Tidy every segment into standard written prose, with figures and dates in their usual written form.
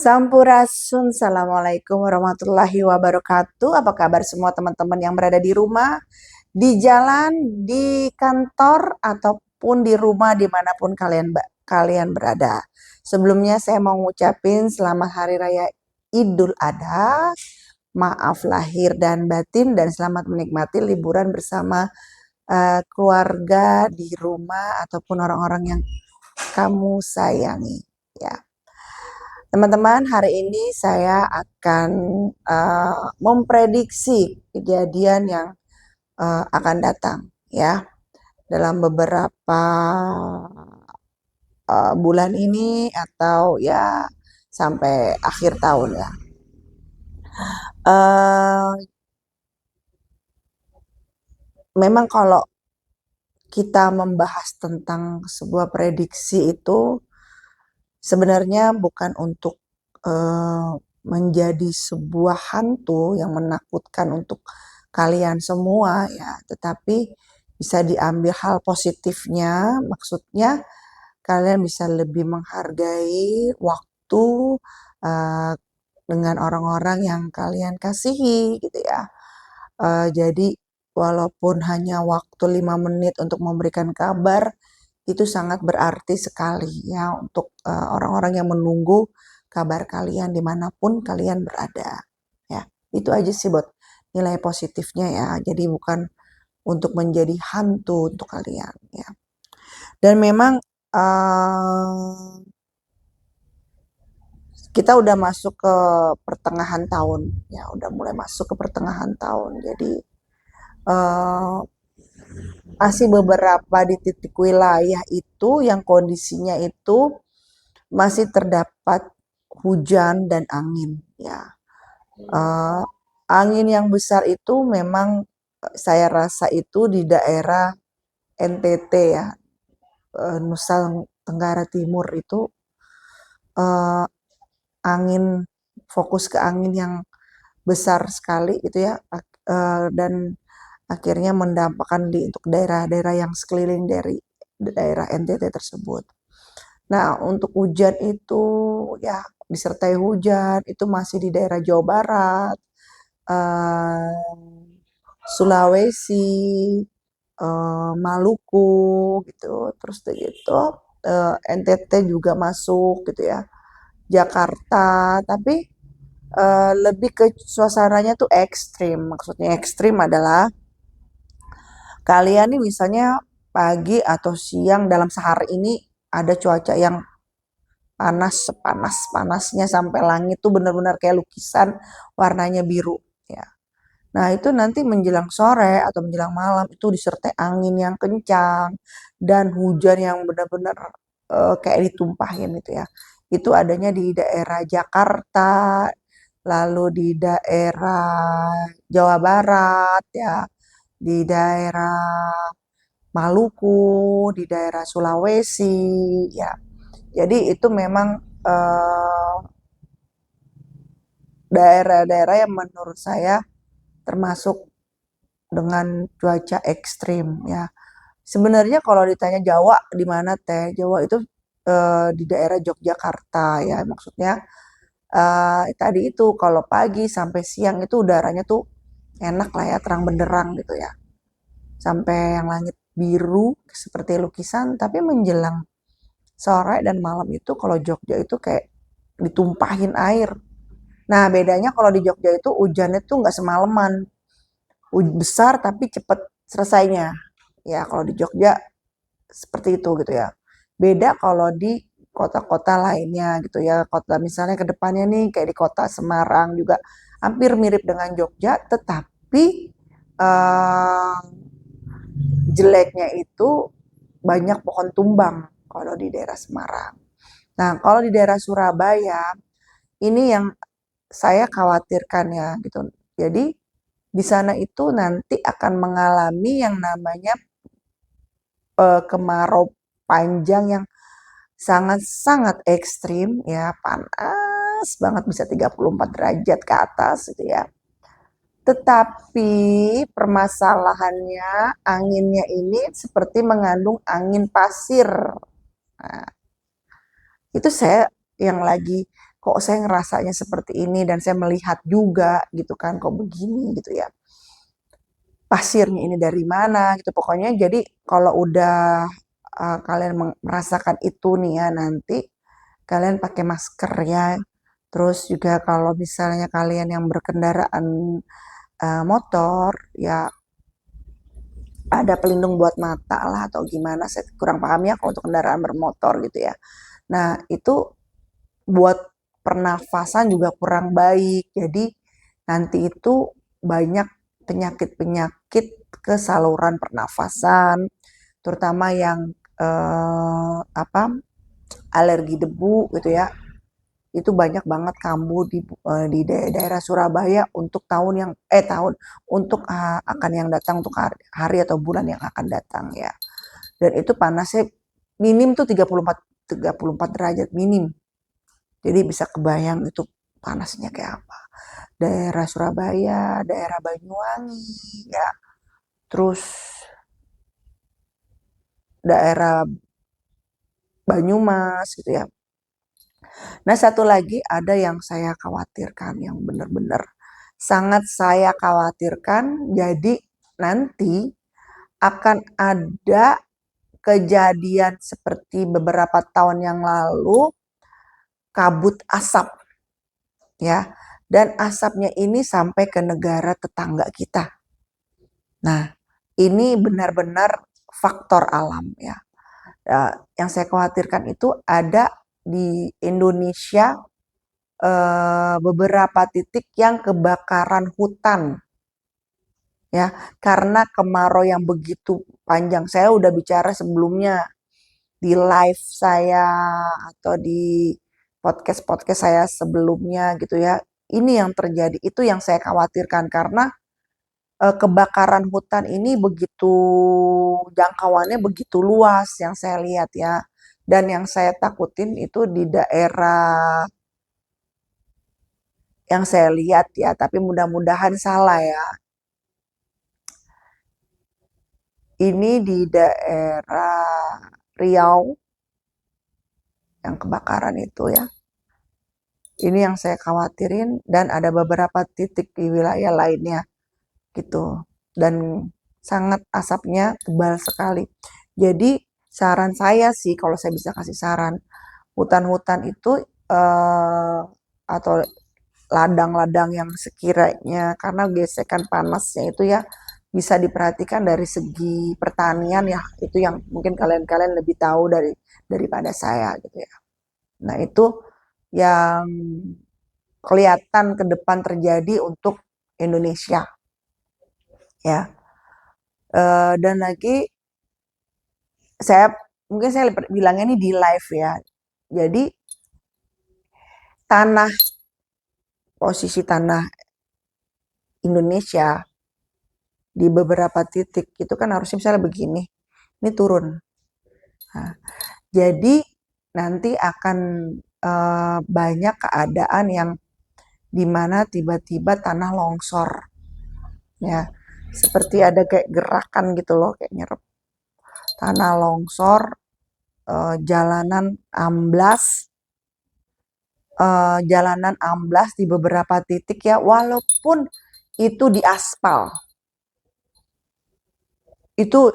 Sampurasun, Assalamualaikum warahmatullahi wabarakatuh. Apa kabar semua teman-teman yang berada di rumah, di jalan, di kantor, ataupun di rumah dimanapun kalian berada. Sebelumnya saya mau ngucapin selamat Hari Raya Idul Adha, maaf lahir dan batin, dan selamat menikmati liburan bersama keluarga di rumah ataupun orang-orang yang kamu sayangi. Ya. Teman-teman, hari ini saya akan memprediksi kejadian yang akan datang ya dalam beberapa bulan ini atau ya sampai akhir tahun ya. Uh, Memang kalau kita membahas tentang sebuah prediksi itu sebenarnya bukan untuk menjadi sebuah hantu yang menakutkan untuk kalian semua ya, tetapi bisa diambil hal positifnya, maksudnya kalian bisa lebih menghargai waktu uh, dengan orang-orang yang kalian kasihi gitu ya. Jadi walaupun hanya waktu 5 menit untuk memberikan kabar, itu sangat berarti sekali ya untuk orang-orang yang menunggu kabar kalian dimanapun kalian berada ya. Itu aja sih buat nilai positifnya ya. Jadi bukan untuk menjadi hantu untuk kalian ya. Dan memang kita udah masuk ke pertengahan tahun ya, udah mulai masuk ke pertengahan tahun. Jadi uh, masih beberapa di titik wilayah itu yang kondisinya itu masih terdapat hujan dan angin ya. Uh, Angin yang besar itu memang saya rasa itu di daerah NTT ya, Nusa Tenggara Timur itu uh, angin fokus ke angin yang besar sekali gitu ya, dan akhirnya mendampakkan untuk daerah-daerah yang sekeliling dari daerah NTT tersebut. Nah, untuk hujan itu ya disertai hujan itu masih di daerah Jawa Barat, eh, Sulawesi, Maluku gitu. Terus gitu NTT juga masuk gitu ya. Jakarta, tapi lebih ke suasananya tuh ekstrim. Maksudnya ekstrim adalah kalian nih misalnya pagi atau siang dalam sehari ini ada cuaca yang panas sepanas-panasnya sampai langit tuh benar-benar kayak lukisan warnanya biru ya. Nah, itu nanti menjelang sore atau menjelang malam itu disertai angin yang kencang dan hujan yang benar-benar kayak ditumpahin gitu ya. Itu adanya di daerah Jakarta, lalu di daerah Jawa Barat ya, di daerah Maluku, di daerah Sulawesi ya. Jadi itu memang eh, daerah-daerah yang menurut saya termasuk dengan cuaca ekstrim ya. Sebenarnya kalau ditanya Jawa di mana teh? Jawa itu di daerah Yogyakarta ya. Maksudnya tadi itu kalau pagi sampai siang itu udaranya tuh enak lah ya, terang benderang gitu ya. Sampai yang langit biru seperti lukisan, tapi menjelang sore dan malam itu kalau Jogja itu kayak ditumpahin air. Nah, bedanya kalau di Jogja itu hujannya tuh nggak semalaman, besar tapi cepet selesainya. Ya, kalau di Jogja seperti itu gitu ya. Beda kalau di kota-kota lainnya gitu ya. Kota misalnya ke depannya nih kayak di kota Semarang juga hampir mirip dengan Jogja, tetapi uh, jeleknya itu banyak pohon tumbang kalau di daerah Semarang. Nah, kalau di daerah Surabaya ini yang saya khawatirkan ya gitu. Jadi di sana itu nanti akan mengalami yang namanya kemarau panjang yang sangat-sangat ekstrim ya, panas banget bisa 34 derajat ke atas gitu ya. Tetapi permasalahannya anginnya ini seperti mengandung angin pasir. Nah, itu saya yang lagi kok saya ngerasanya seperti ini dan saya melihat juga gitu kan, kok begini gitu ya. Pasirnya ini dari mana gitu. Pokoknya jadi kalau udah kalian merasakan itu nih ya nanti kalian pakai masker ya. Terus juga kalau misalnya kalian yang berkendaraan motor ya ada pelindung buat mata lah atau gimana, saya kurang paham ya kalau untuk kendaraan bermotor gitu ya. Nah itu buat pernafasan juga kurang baik, jadi nanti itu banyak penyakit-penyakit ke saluran pernafasan, terutama yang apa alergi debu gitu ya. Itu banyak banget kambuh di daerah Surabaya untuk tahun yang tahun untuk akan yang datang untuk hari atau bulan yang akan datang ya. Dan itu panasnya minim tuh 34 derajat minim. Jadi bisa kebayang itu panasnya kayak apa. Daerah Surabaya, daerah Banyuwangi ya. Terus daerah Banyumas gitu ya. Nah, satu lagi ada yang saya khawatirkan, yang benar-benar sangat saya khawatirkan. Jadi nanti akan ada kejadian seperti beberapa tahun yang lalu, kabut asap ya. Dan asapnya ini sampai ke negara tetangga kita. Nah, ini benar-benar faktor alam ya. Yang saya khawatirkan itu ada di Indonesia beberapa titik yang kebakaran hutan ya karena kemarau yang begitu panjang. Saya udah bicara sebelumnya di live saya atau di podcast-podcast saya sebelumnya gitu ya. Ini yang terjadi, itu yang saya khawatirkan karena kebakaran hutan ini begitu jangkauannya begitu luas yang saya lihat ya. Dan yang saya takutin itu di daerah yang saya lihat ya, tapi mudah-mudahan salah ya. Ini di daerah Riau yang kebakaran itu ya. Ini yang saya khawatirin dan ada beberapa titik di wilayah lainnya gitu. Dan sangat asapnya tebal sekali. Jadi saran saya sih kalau saya bisa kasih saran, hutan-hutan itu atau ladang-ladang yang sekiranya karena gesekan panasnya itu ya bisa diperhatikan dari segi pertanian ya, itu yang mungkin kalian-kalian lebih tahu daripada saya gitu ya. Nah, itu yang kelihatan ke depan terjadi untuk Indonesia ya. Dan lagi saya mungkin saya bilangnya ini di live ya. Jadi tanah posisi tanah Indonesia di beberapa titik itu kan harusnya misalnya begini, ini turun. Nah, jadi nanti akan banyak keadaan yang dimana tiba-tiba tanah longsor, ya, seperti ada kayak gerakan gitu loh, kayak nyerap tanah longsor, jalanan amblas di beberapa titik ya, walaupun itu di aspal, itu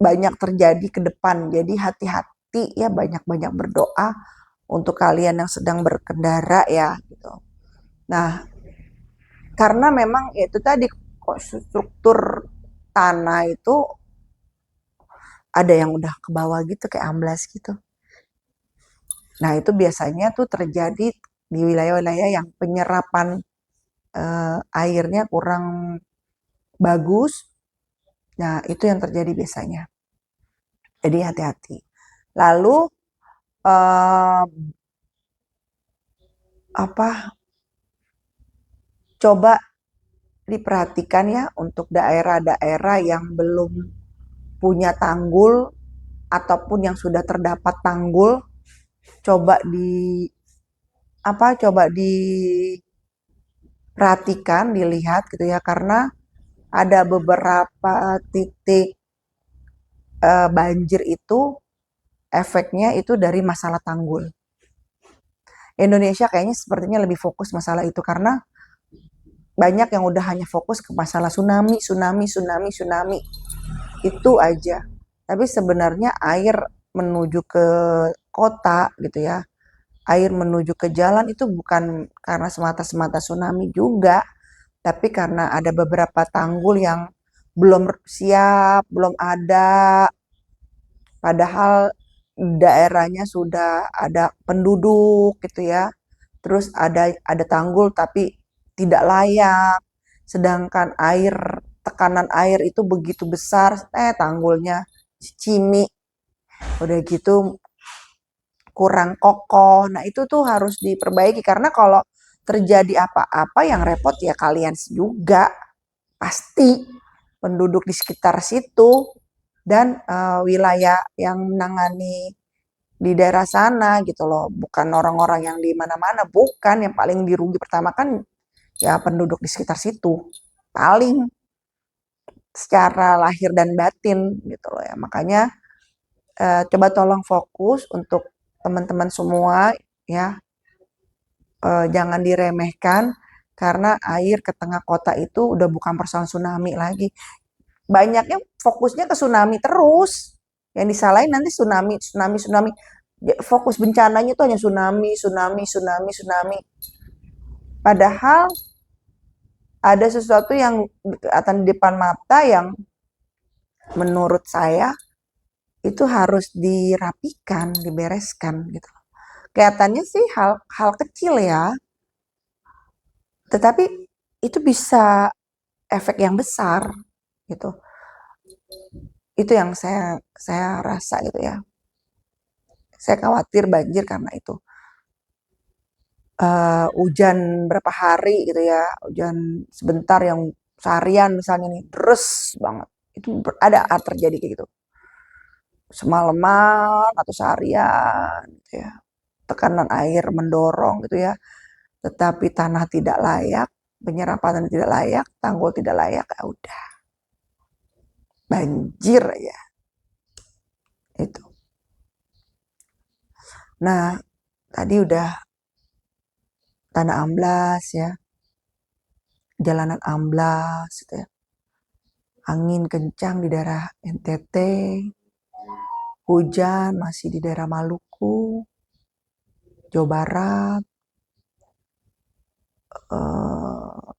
banyak terjadi ke depan. Jadi hati-hati ya, banyak-banyak berdoa untuk kalian yang sedang berkendara ya gitu. Nah, karena memang itu tadi struktur tanah itu ada yang udah ke bawah gitu kayak amblas gitu. Nah, itu biasanya tuh terjadi di wilayah-wilayah yang penyerapan airnya kurang bagus. Nah, itu yang terjadi biasanya. Jadi hati-hati. Lalu coba diperhatikan ya untuk daerah-daerah yang belum punya tanggul ataupun yang sudah terdapat tanggul, coba diperhatikan, dilihat gitu ya, karena ada beberapa titik banjir itu efeknya itu dari masalah tanggul. Indonesia kayaknya sepertinya lebih fokus masalah itu karena banyak yang udah hanya fokus ke masalah tsunami, tsunami, tsunami, tsunami. Itu aja. Tapi sebenarnya air menuju ke kota gitu ya, air menuju ke jalan itu bukan karena semata-semata tsunami juga, tapi karena ada beberapa tanggul yang belum siap, belum ada, padahal daerahnya sudah ada penduduk gitu ya. Terus ada tanggul tapi tidak layak. Sedangkan tekanan air itu begitu besar, tanggulnya cimi. Udah gitu kurang kokoh. Nah, itu tuh harus diperbaiki karena kalau terjadi apa-apa yang repot ya kalian juga pasti penduduk di sekitar situ dan wilayah yang menangani di daerah sana gitu loh, bukan orang-orang yang di mana-mana, bukan yang paling dirugi pertama kan ya penduduk di sekitar situ paling secara lahir dan batin gitu loh ya. Makanya coba tolong fokus untuk teman-teman semua ya, jangan diremehkan karena air ke tengah kota itu udah bukan persoalan tsunami lagi. Banyaknya fokusnya ke tsunami terus. Yang disalahin nanti tsunami, tsunami, tsunami. Fokus bencananya itu hanya tsunami, tsunami, tsunami, tsunami. Padahal ada sesuatu yang kelihatan di depan mata yang menurut saya itu harus dirapikan, dibereskan gitu. Kelihatannya sih hal kecil ya, tetapi itu bisa efek yang besar gitu. Itu yang saya rasa gitu ya. Saya khawatir banjir karena itu. Hujan berapa hari gitu ya, hujan sebentar yang seharian misalnya nih, deres banget. Itu ada terjadi kayak gitu. Semalaman atau seharian gitu ya. Tekanan air mendorong gitu ya. Tetapi tanah tidak layak, penyerapan tidak layak, tanggul tidak layak, ya udah. Banjir ya. Itu. Nah, tadi udah tanah amblas ya. Jalanan amblas gitu ya. Angin kencang di daerah NTT, hujan masih di daerah Maluku, Jawa Barat, eh,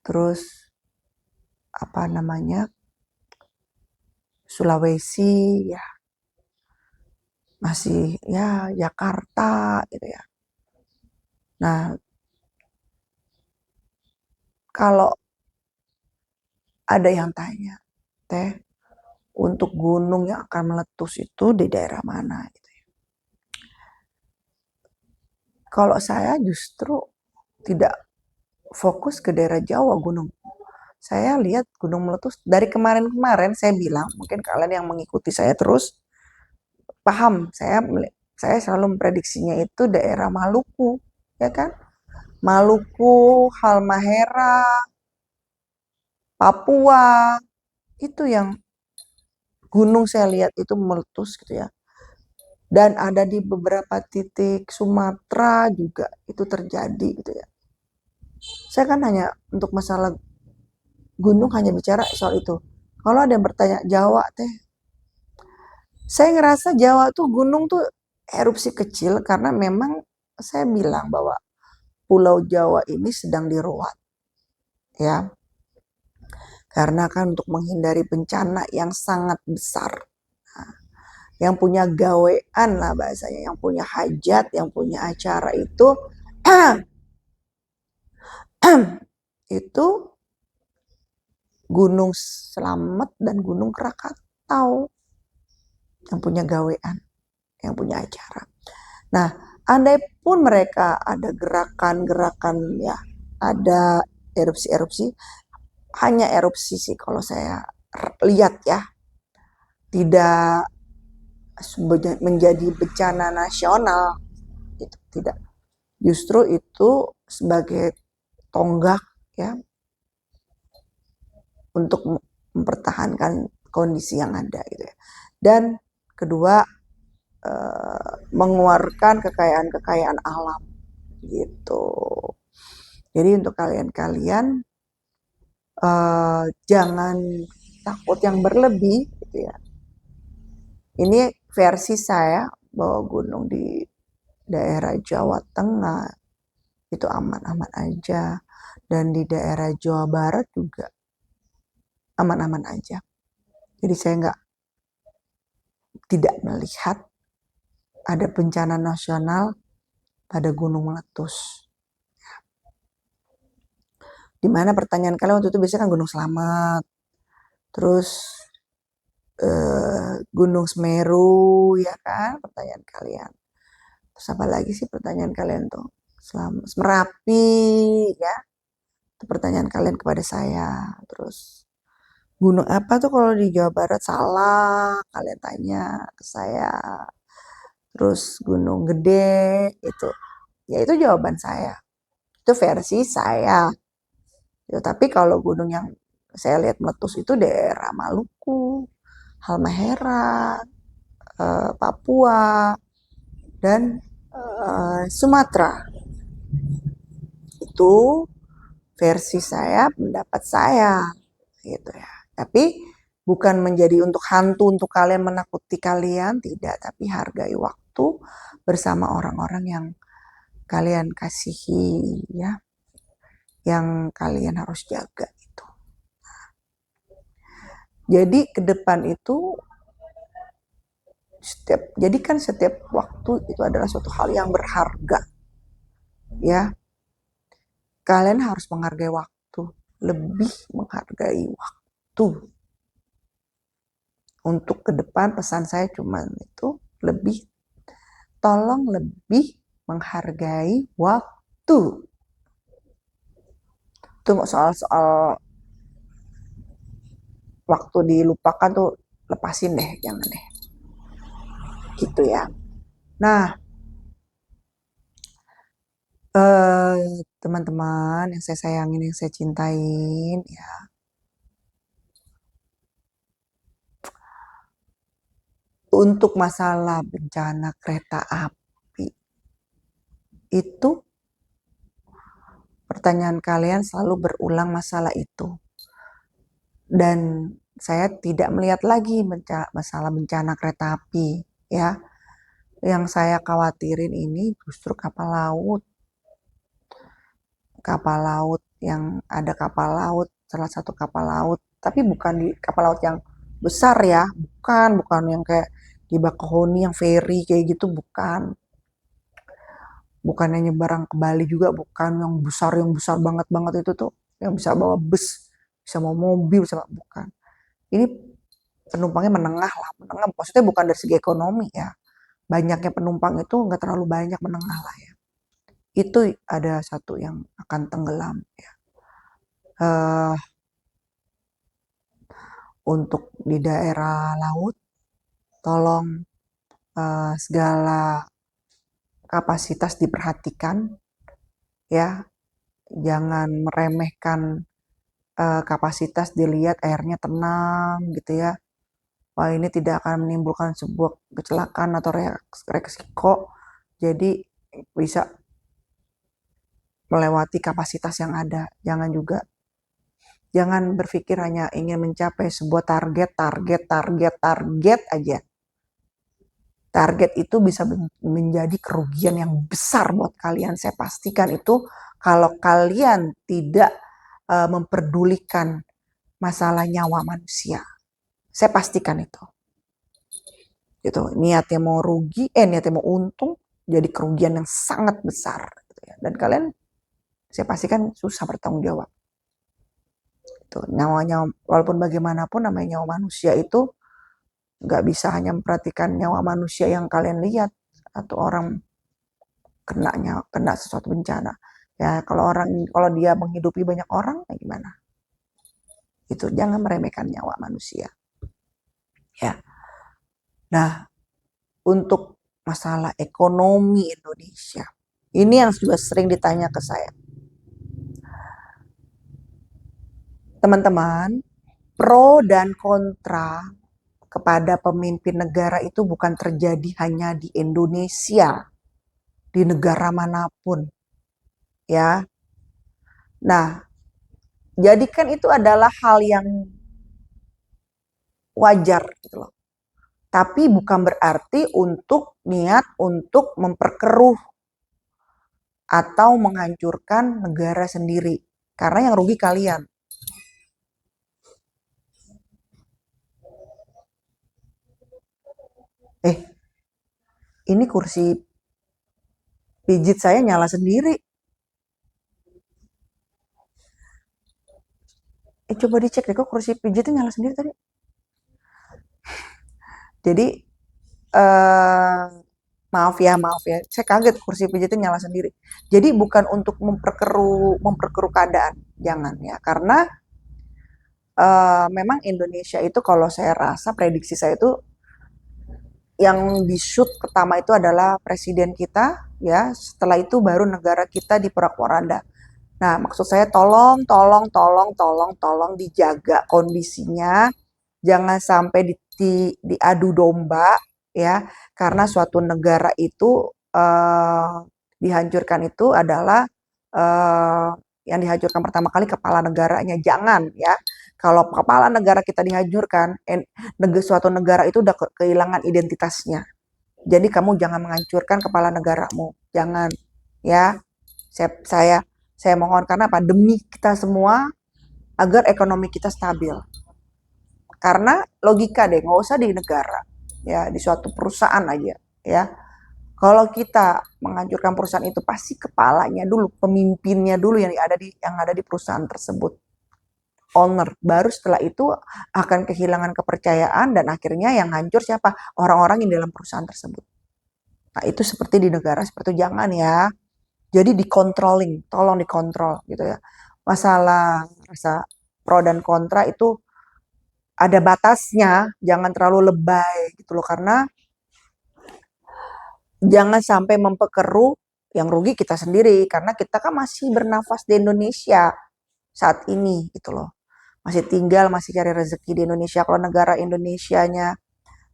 terus apa namanya Sulawesi ya masih ya Jakarta gitu ya. Nah, kalau ada yang tanya, Teh, untuk gunung yang akan meletus itu di daerah mana? Gitu ya. Kalau saya justru tidak fokus ke daerah Jawa gunung. Saya lihat gunung meletus dari kemarin-kemarin saya bilang, mungkin kalian yang mengikuti saya terus paham, saya selalu memprediksinya itu daerah Maluku, ya kan? Maluku, Halmahera, Papua, itu yang gunung saya lihat itu meletus gitu ya. Dan ada di beberapa titik Sumatera juga itu terjadi gitu ya. Saya kan hanya untuk masalah gunung hanya bicara soal itu. Kalau ada yang bertanya Jawa teh, saya ngerasa Jawa tuh gunung tuh erupsi kecil karena memang saya bilang bahwa Pulau Jawa ini sedang diruat ya. Karena kan untuk menghindari bencana yang sangat besar. Nah, yang punya gawean lah bahasanya, yang punya hajat, yang punya acara itu itu Gunung Slamet dan Gunung Krakatau yang punya gawean, yang punya acara. Nah, andai pun mereka ada gerakan-gerakan ya, ada erupsi-erupsi, hanya erupsi sih kalau saya lihat ya, tidak menjadi bencana nasional, itu tidak. Justru itu sebagai tonggak ya untuk mempertahankan kondisi yang ada gitu ya. Dan kedua mengeluarkan kekayaan-kekayaan alam gitu. Jadi untuk kalian-kalian jangan takut yang berlebih gitu ya. Ini versi saya bahwa gunung di daerah Jawa Tengah itu aman-aman aja, dan di daerah Jawa Barat juga aman-aman aja. Jadi saya tidak melihat ada bencana nasional pada gunung meletus. Dimana pertanyaan kalian waktu itu biasanya kan Gunung Slamet, terus Gunung Semeru, ya kan pertanyaan kalian. Terus apa lagi sih pertanyaan kalian tuh? Merapi, ya. Itu pertanyaan kalian kepada saya. Terus gunung apa tuh kalau di Jawa Barat? Salah, kalian tanya ke saya. Terus Gunung Gede itu, ya itu jawaban saya. Itu versi saya. Ya, tapi kalau gunung yang saya lihat meletus itu daerah Maluku, Halmahera, Papua, dan Sumatera. Itu versi saya, pendapat saya, gitu ya. Tapi bukan menjadi untuk hantu untuk kalian, menakuti kalian, tidak. Tapi hargai waktu bersama orang-orang yang kalian kasihi, ya, yang kalian harus jaga itu. Jadi ke depan itu jadikan setiap waktu itu adalah suatu hal yang berharga, ya. Kalian harus menghargai waktu, lebih menghargai waktu. Untuk ke depan pesan saya cuma itu, tolong lebih menghargai waktu. Itu soal waktu dilupakan tuh lepasin deh, jangan deh. Gitu ya. Nah, teman-teman yang saya sayangin, yang saya cintain, ya. Untuk masalah bencana kereta api, itu pertanyaan kalian selalu berulang masalah itu. Dan saya tidak melihat lagi masalah bencana kereta api, ya. Yang saya khawatirin ini justru kapal laut. Kapal laut yang ada kapal laut, salah satu kapal laut, tapi bukan di kapal laut yang besar ya, bukan yang kayak di Bakahuni yang ferry kayak gitu, bukan yang nyebrang ke Bali juga, bukan yang besar banget itu tuh, yang bisa bawa bus, bisa bawa mobil, bukan. Ini penumpangnya menengah lah, maksudnya bukan dari segi ekonomi ya, banyaknya penumpang itu nggak terlalu banyak, menengah lah ya. Itu ada satu yang akan tenggelam ya. Untuk di daerah laut, tolong segala kapasitas diperhatikan, ya. Jangan meremehkan kapasitas, dilihat airnya tenang gitu ya. Wah, ini tidak akan menimbulkan sebuah kecelakaan atau resiko. Jadi bisa melewati kapasitas yang ada. Jangan berpikir hanya ingin mencapai sebuah target aja. Target itu bisa menjadi kerugian yang besar buat kalian. Saya pastikan itu kalau kalian tidak memperdulikan masalah nyawa manusia. Saya pastikan itu. Gitu. Niatnya mau untung, jadi kerugian yang sangat besar. Gitu ya. Dan kalian, saya pastikan susah bertanggung jawab. Gitu. Nyawa, walaupun bagaimanapun namanya nyawa manusia itu nggak bisa hanya memperhatikan nyawa manusia yang kalian lihat atau orang kena sesuatu bencana. Ya kalau dia menghidupi banyak orang, ya gimana? Itu jangan meremehkan nyawa manusia. Ya. Nah, untuk masalah ekonomi Indonesia, ini yang juga sering ditanya ke saya. Teman-teman, pro dan kontra kepada pemimpin negara itu bukan terjadi hanya di Indonesia, di negara manapun, ya. Nah, jadikan itu adalah hal yang wajar gitu loh. Tapi bukan berarti untuk niat untuk memperkeruh atau menghancurkan negara sendiri. Karena yang rugi kalian. Eh, ini kursi pijit saya nyala sendiri. Coba dicek deh, kok kursi pijitnya nyala sendiri tadi. Jadi, eh, maaf ya, saya kaget kursi pijitnya nyala sendiri. Jadi bukan untuk memperkeruh keadaan, jangan ya. Karena memang Indonesia itu kalau saya rasa prediksi saya itu yang di-shoot pertama itu adalah presiden kita, ya. Setelah itu baru negara kita diporak-poranda. Nah, maksud saya tolong dijaga kondisinya, jangan sampai diadu domba, ya, karena suatu negara itu dihancurkan itu adalah eh, yang dihancurkan pertama kali kepala negaranya, jangan ya. Kalau kepala negara kita dihancurkan, suatu negara itu udah kehilangan identitasnya. Jadi kamu jangan menghancurkan kepala negaramu, jangan ya. Saya saya mohon karena apa? Demi kita semua agar ekonomi kita stabil. Karena logika deh, nggak usah di negara, ya di suatu perusahaan aja, ya. Kalau kita menghancurkan perusahaan itu pasti kepalanya dulu, pemimpinnya dulu yang ada di perusahaan tersebut, owner. Baru setelah itu akan kehilangan kepercayaan dan akhirnya yang hancur siapa? Orang-orang yang dalam perusahaan tersebut. Nah itu seperti di negara seperti itu, jangan ya. Jadi dikontrolling, tolong dikontrol gitu ya. Masalah rasa pro dan kontra itu ada batasnya, jangan terlalu lebay gitu loh, karena jangan sampai memperkeruh, yang rugi kita sendiri karena kita kan masih bernafas di Indonesia saat ini gitu loh. Masih tinggal, masih cari rezeki di Indonesia. Kalau negara Indonesianya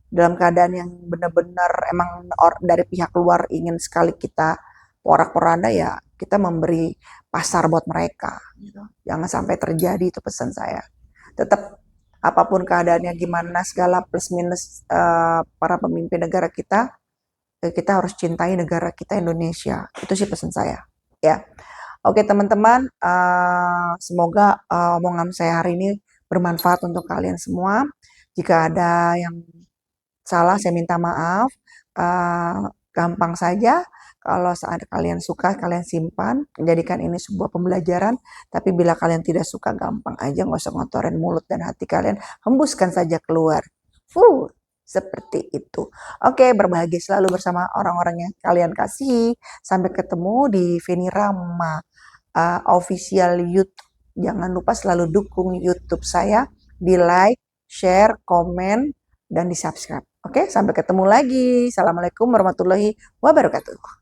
dalam keadaan yang benar-benar emang dari pihak luar ingin sekali kita porak-poranda, ya kita memberi pasar buat mereka gitu. Jangan sampai terjadi, itu pesan saya. Tetap apapun keadaannya gimana segala plus minus para pemimpin negara kita harus cintai negara kita Indonesia. Itu sih pesan saya ya. Oke teman-teman, semoga omongan saya hari ini bermanfaat untuk kalian semua. Jika ada yang salah, saya minta maaf. Gampang saja. Kalau saat kalian suka, kalian simpan. Jadikan ini sebuah pembelajaran. Tapi bila kalian tidak suka, gampang aja. Nggak usah ngotorin mulut dan hati kalian. Hembuskan saja keluar. Seperti itu. Oke, berbahagia selalu bersama orang-orang yang kalian kasihi. Sampai ketemu di Feni Rama official YouTube. Jangan lupa selalu dukung YouTube saya. Di like, share, komen, dan di subscribe. Oke, sampai ketemu lagi. Assalamualaikum warahmatullahi wabarakatuh.